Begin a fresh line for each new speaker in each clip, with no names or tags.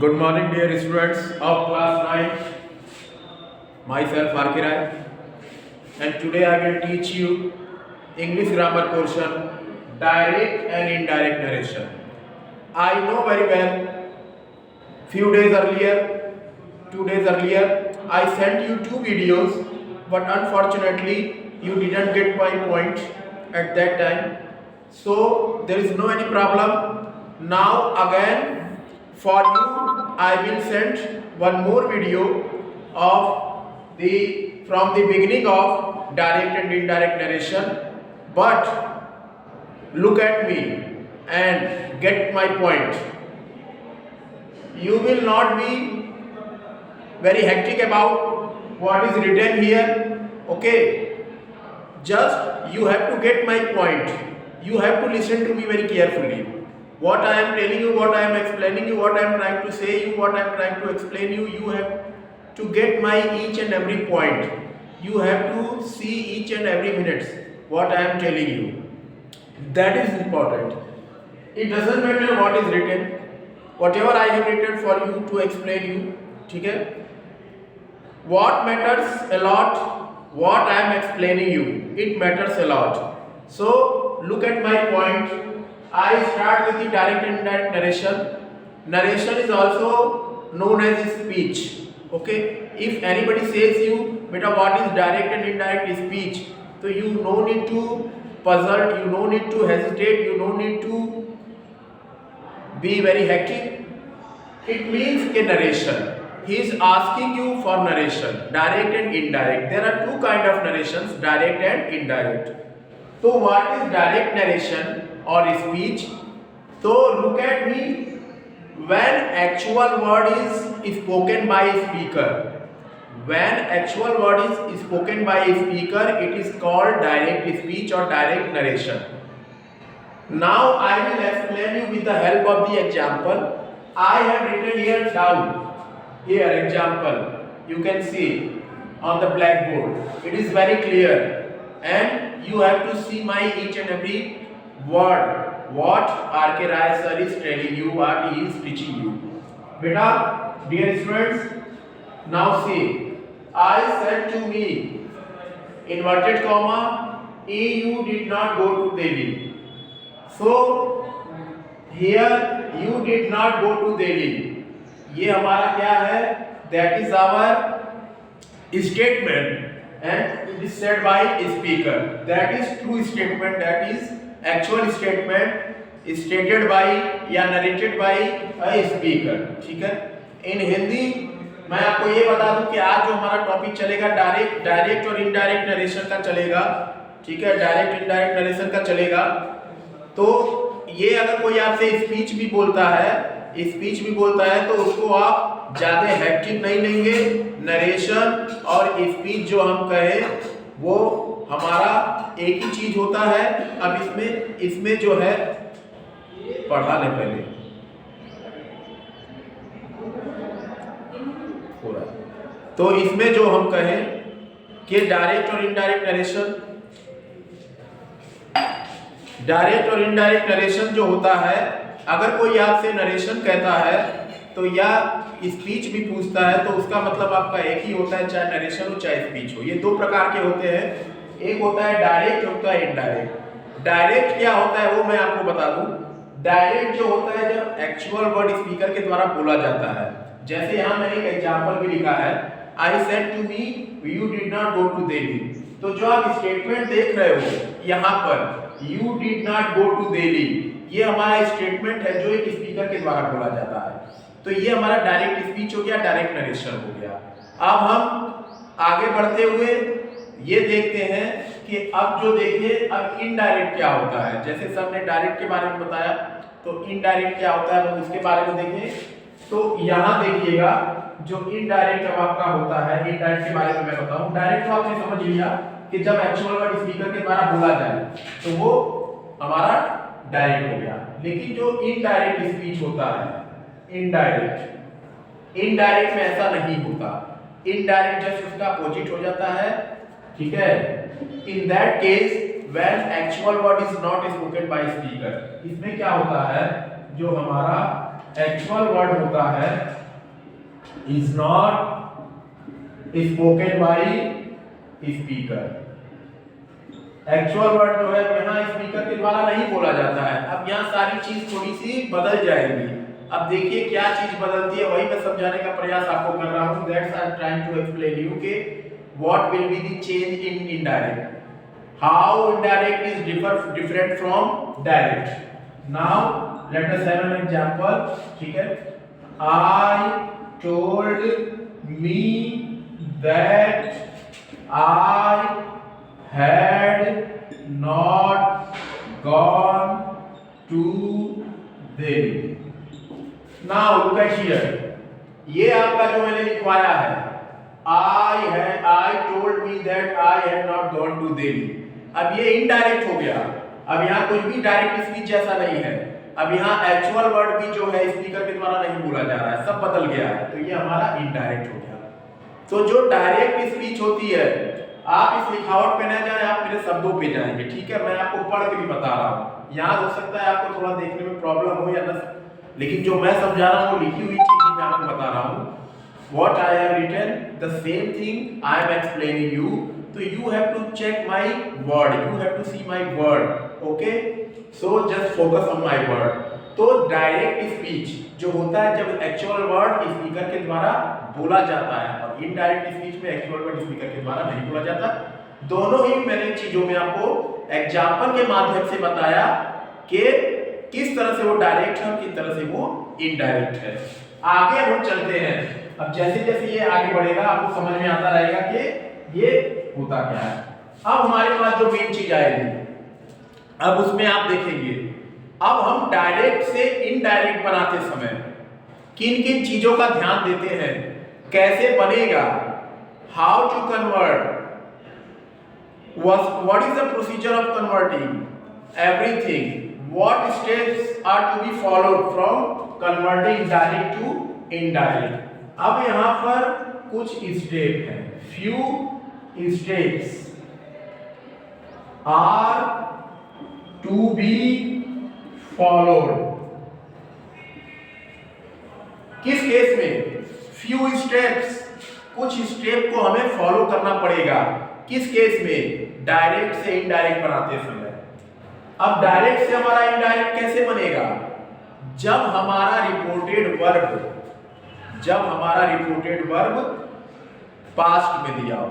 Good morning, dear students of class 9. Myself R.K. Rai, and today I will teach you English grammar portion, direct and indirect narration. I know very well, few days earlier, 2 days earlier, I sent you 2 videos, but unfortunately, you didn't get my point at that time. So there is no any problem. Now again, for you, I will send one more video of the from the beginning of direct and indirect narration. But look at me and get my point. You will not be very hectic about what is written here. Okay, just you have to get my point. You have to listen to me very carefully. What I am telling you, what I am explaining you, what I am trying to say you, what I am trying to explain you, you have to get my each and every point. You have to see each and every minute what I am telling you. That is important. It doesn't matter what is written. Whatever I have written for you to explain you, ठीक है? What matters a lot, what I am explaining you, it matters a lot. So look at my point. I start with the direct and indirect narration. Narration is also known as speech. Okay, if anybody says you, beta, what is direct and indirect speech, so you no need to puzzle, you no need to hesitate, you no need to be very hectic. It means a narration. He is asking you for narration, direct and indirect. There are two kind of narrations, direct and indirect. So what is direct narration or speech? So look at me. When actual word is spoken by a speaker, when actual word is spoken by a speaker, it is called direct speech or direct narration. Now I will explain you with the help of the example. I have written here down. Here example. You can see on the blackboard. It is very clear, and you have to see my each and every word. What R.K. Rai sir is telling you, what he is teaching you. Beta, dear students, now see. I said to me, inverted comma, you did not go to Delhi. So here you did not go to Delhi. ये हमारा क्या है? That is our statement, and it is said by speaker. That is true statement. That is actual statement stated by या narrated by a speaker. ठीक है? In Hindi मैं आपको ये बता दूं कि आज जो हमारा टॉपिक चलेगा डायरेक्ट और इनडायरेक्ट नरेशन का चलेगा. ठीक है? डायरेक्ट इनडायरेक्ट नरेशन का चलेगा. तो ये अगर कोई आपसे स्पीच भी बोलता है तो उसको आप ज्यादा हेक्टिक नहीं लेंगे. नरेशन और स्पीच जो हम कहें वो हमारा एक ही चीज होता है. अब इसमें जो है पढ़ा ले पहले पूरा. तो इसमें जो हम कहें कि डायरेक्ट और इनडायरेक्ट नरेशन जो होता है, अगर कोई आपसे नरेशन कहता है तो या स्पीच भी पूछता है तो उसका मतलब आपका एक ही होता है, चाहे नरेशन हो चाहे स्पीच हो. ये दो प्रकार के होते हैं. एक होता है डायरेक्ट, होता है इनडायरेक्ट. डायरेक्ट क्या होता है वो मैं आपको बता दूं. डायरेक्ट जो होता है जब एक्चुअल वर्ड स्पीकर के द्वारा बोला जाता है. जैसे यहाँ मैंने एक एग्जांपल भी लिखा है, I said to me you did not go to Delhi. तो जो आप स्टेटमेंट देख रहे हो यहाँ पर, you did not go to Delhi, ये हमारा स्टेटमेंट है जो एक स्पीकर के द्वारा बोला जाता है. तो ये हमारा डायरेक्ट स्पीच हो गया, डायरेक्ट नरेशन हो गया. अब हम आगे बढ़ते हुए ये देखते हैं कि अब जो देखिए अब इनडायरेक्ट क्या होता है. जैसे सर ने डायरेक्ट के बारे में बताया, तो इनडायरेक्ट क्या होता है हम उसके बारे में देखें. तो यहाँ देखिएगा जो इनडायरेक्ट अब आपका होता है, इनडायरेक्ट के बारे में मैं बताऊं. डायरेक्ट तो आपने समझ लिया कि जब एक्चुअल वर्ड स्पीकर के द्वारा बोला जाए तो वो हमारा डायरेक्ट हो गया. लेकिन जो इनडायरेक्ट स्पीच होता है, इनडायरेक्ट में ऐसा नहीं होता. इनडायरेक्ट जस्ट उसका अपोजिट हो जाता है. ठीक है? In that case when actual word is not spoken by speaker, इसमें क्या होता है, जो हमारा एक्चुअल वर्ड होता है is not spoken by speaker. Actual word जो है यहाँ स्पीकर के द्वारा नहीं बोला जाता है। अब यहाँ सारी चीज थोड़ी सी बदल जाएगी। अब देखिए क्या चीज बदलती है, वही मैं समझाने का प्रयास आपको कर रहा हूँ। That's I am trying to explain you के what will be the change in indirect, how indirect is different from direct. Now let us have an example, ठीक है। I told me that I had not gone to Delhi. Now look at here. ये आपका जो मैंने लिखवाया है, I told me that I had not gone to Delhi. अब ये इनडायरेक्ट हो गया। अब यहाँ कुछ भी डायरेक्ट स्पीच जैसा नहीं है। अब यहाँ एक्चुअल वर्ड भी जो है स्पीकर के द्वारा नहीं बोला जा रहा है, सब बदल गया है। तो ये हमारा इनडायरेक्ट हो गया। तो जो डायरेक्ट स्पीच होती है, आप इस लिखावट पे न जाए, आप मेरे शब्दों पे जाएंगे, ठीक है। मैं आपको पढ़ के भी बता रहा हूँ। याद हो सकता है आपको थोड़ा देखने में प्रॉब्लम हो या ना, लेकिन जो मैं समझा रहा हूँ लिखी हुई चीजें मैं आपको बता रहा हूँ। What I have written, the same thing I am explaining you. So you have to check my word. You have to see my word. Okay? So just focus on my word. तो direct speech जो होता है जब actual word speaker के द्वारा बोला जाता है, और इनडायरेक्ट स्पीच में एक्चुअल वर्ड स्पीकर के द्वारा नहीं बोला जाता। दोनों ही मैंने चीजों में आपको एग्जांपल के माध्यम से बताया कि किस तरह से वो डायरेक्ट है और किस तरह से वो इनडायरेक्ट है। आगे हम चलते हैं। अब जैसे जैसे ये आगे बढ़ेगा आपको समझ में आता रहेगा कि ये होता क्या है। अब हमारे पास जो मेन चीज आएगी, अब उसमें आप देखेंगे, अब हम डायरेक्ट से इनडायरेक्ट बनाते समय किन किन चीजों का ध्यान देते हैं, कैसे बनेगा, how to convert, what is the procedure of converting, everything, what steps are to be followed from converting direct to indirect। अब यहां पर कुछ स्टेप हैं, few steps are to be followed। किस केस में? few steps, कुछ step को हमें फॉलो करना पड़ेगा। किस केस में? डायरेक्ट से इनडायरेक्ट बनाते समय। अब डायरेक्ट से हमारा इनडायरेक्ट कैसे बनेगा? जब हमारा रिपोर्टेड वर्ब पास्ट में दिया हो।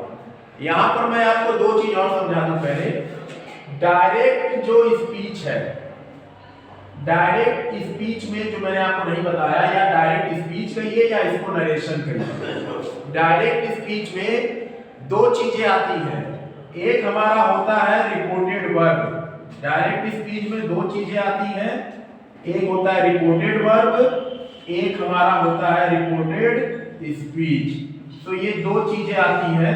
यहां पर मैं आपको दो चीज और समझा दूं। पहले डायरेक्ट जो स्पीच है, डायरेक्ट स्पीच में जो मैंने आपको नहीं बताया, या डायरेक्ट स्पीच कहिए या इसको नरेशन कहिए, डायरेक्ट स्पीच में दो चीजें आती हैं। एक हमारा होता है रिपोर्टेड वर्ब। डायरेक्ट स्पीच में दो चीजें आती हैं, एक होता है रिपोर्टेड वर्ब, एक हमारा होता है रिपोर्टेड स्पीच। तो ये दो चीजें आती हैं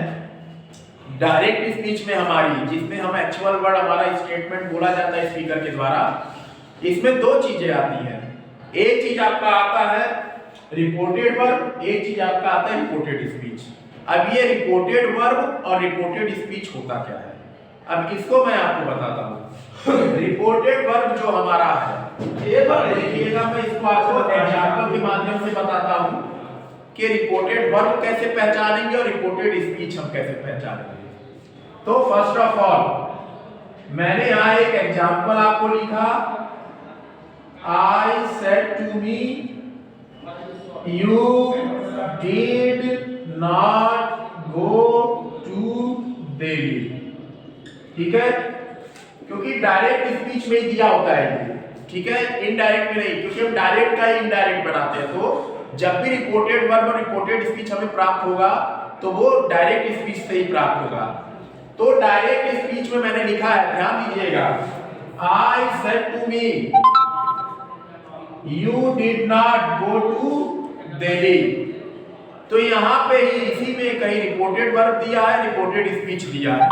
डायरेक्ट स्पीच में हमारी, जिसमें हम एक्चुअल वर्ड हमारा स्टेटमेंट बोला जाता है स्पीकर के द्वारा। इसमें दो चीजें आती हैं, एक चीज आपका आता है रिपोर्टेड वर्ब, एक चीज आपका आता है रिपोर्टेड स्पीच। अब ये रिपोर्टेड वर्ब और रिपोर्टेड स्पीच होता क्या है, अब इसको मैं आपको बताता हूँ। रिपोर्टेड वर्ब जो हमारा है, एक बार देखिएगा, मैं इसको आपको एग्जांपल के माध्यम से बताता हूँ कि रिपोर्टेड वर्ब कैसे पहचानेंगे और रिपोर्टेड स्पीच हम कैसे पहचानेंगे। तो फर्स्ट ऑफ ऑल मैंने यहाँ एक एग्जांपल आपको लिखा, I said to me, you did not go to Delhi। ठीक है, क्योंकि डायरेक्ट स्पीच में ही दिया होता है ये, ठीक है, इनडायरेक्ट में नहीं, क्योंकि हम डायरेक्ट का ही इनडायरेक्ट बनाते हैं। तो जब भी रिपोर्टेड वर्ब और रिपोर्टेड स्पीच हमें प्राप्त होगा तो वो डायरेक्ट स्पीच से ही प्राप्त होगा। तो डायरेक्ट स्पीच में मैंने लिखा है, ध्यान दीजिएगा, I said to me, you did not go to Delhi। तो यहां पे ही इसी में कहीं रिपोर्टेड वर्ब दिया है, रिपोर्टेड स्पीच दिया है।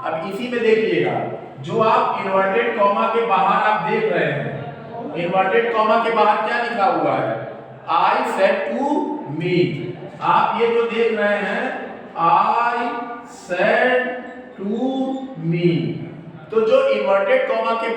अब इसी में देखिएगा, जो आप इन्वर्टेड कॉमा के बाहर आप देख रहे हैं, इन्वर्टेड कॉमा के बाहर क्या लिखा हुआ है, I said to me। आप ये जो देख रहे हैं I said to me, तो जो इन्वर्टेड कॉमा के